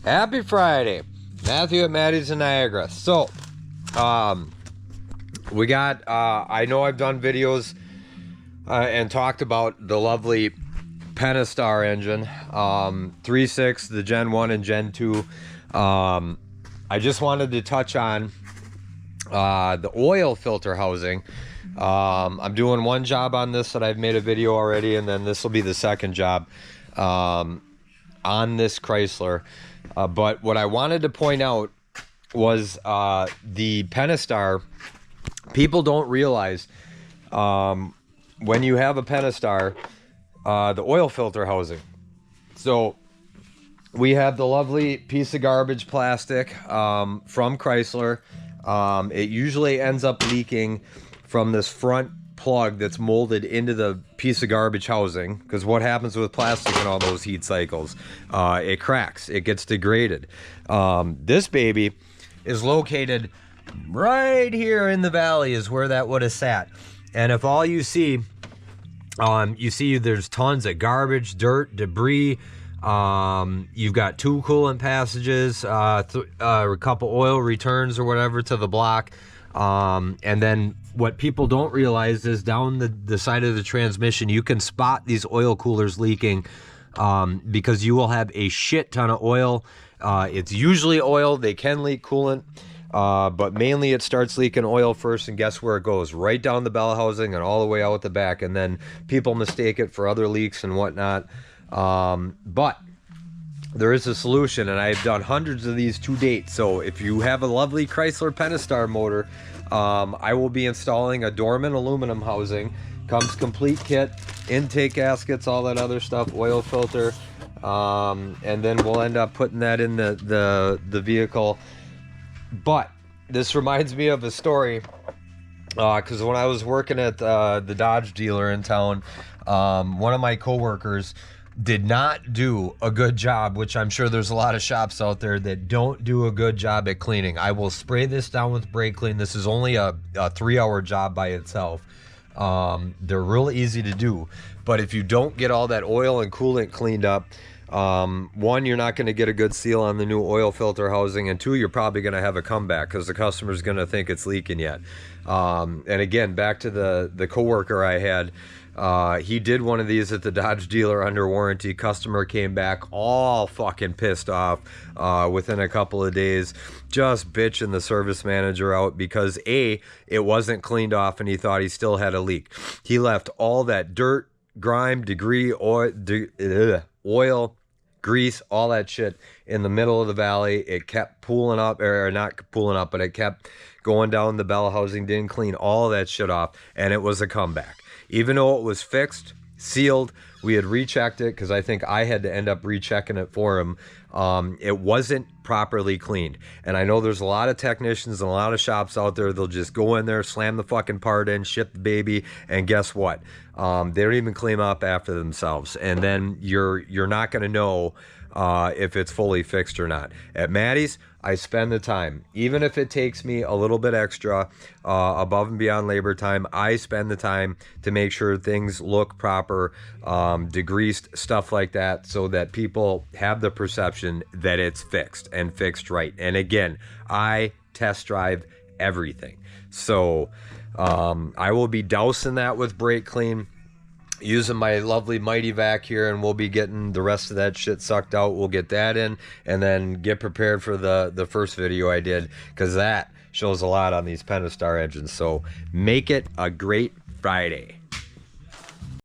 Happy Friday. Matthew at Maddie's in Niagara. So, we got, I know I've done videos and talked about the lovely Pentastar engine, 3.6, the Gen 1 and Gen 2. I just wanted to touch on the oil filter housing. I'm doing one job on this that I've made a video already, and then this will be the second job on this Chrysler. But what I wanted to point out was the Pentastar. People don't realize when you have a Pentastar, the oil filter housing. So we have the lovely piece of garbage plastic from Chrysler. It usually ends up leaking from this front plug that's molded into the piece of garbage housing, because what happens with plastic and all those heat cycles, it cracks, it gets degraded. This baby is located right here in the valley is where that would have sat. And if all you see there's tons of garbage, dirt, debris. You've got two coolant passages, a couple oil returns or whatever to the block. And then what people don't realize is down the side of the transmission, you can spot these oil coolers leaking because you will have a shit ton of oil. It's usually oil. They can leak coolant, but mainly it starts leaking oil first, and guess where it goes? Right down the bell housing and all the way out the back, and then people mistake it for other leaks and whatnot. But there is a solution, and I've done hundreds of these to date. So if you have a lovely Chrysler Pentastar motor, I will be installing a Dorman aluminum housing. Comes complete kit, intake gaskets, all that other stuff, oil filter, and then we'll end up putting that in the vehicle. But this reminds me of a story, because when I was working at the Dodge dealer in town, one of my coworkers did not do a good job, which I'm sure there's a lot of shops out there that don't do a good job at cleaning. I will spray this down with brake clean. This is only a 3-hour job by itself. They're real easy to do, but if you don't get all that oil and coolant cleaned up, one, you're not going to get a good seal on the new oil filter housing, and two, you're probably going to have a comeback because the customer's going to think it's leaking yet. And again, back to the coworker I had. He did one of these at the Dodge dealer under warranty. Customer came back all fucking pissed off within a couple of days, just bitching the service manager out because A, it wasn't cleaned off and he thought he still had a leak. He left all that dirt, grime, debris, oil, grease, all that shit in the middle of the valley. It kept pooling up, or not pooling up, but it kept going down the bell housing, didn't clean all that shit off, and it was a comeback. Even though it was fixed, sealed, we had rechecked it, because I think I had to end up rechecking it for him. It wasn't properly cleaned. And I know there's a lot of technicians and a lot of shops out there, they'll just go in there, slam the fucking part in, ship the baby, and guess what? They don't even clean up after themselves. And then you're not going to know if it's fully fixed or not. At Maddie's, I spend the time. Even if it takes me a little bit extra above and beyond labor time, I spend the time to make sure things look proper, degreased, stuff like that, so that people have the perception that it's fixed and fixed right. And again, I test drive everything. So I will be dousing that with brake clean, using my lovely Mighty Vac here, and we'll be getting the rest of that shit sucked out. We'll get that in, and then get prepared for the first video I did, because that shows a lot on these Pentastar engines. So make it a great Friday.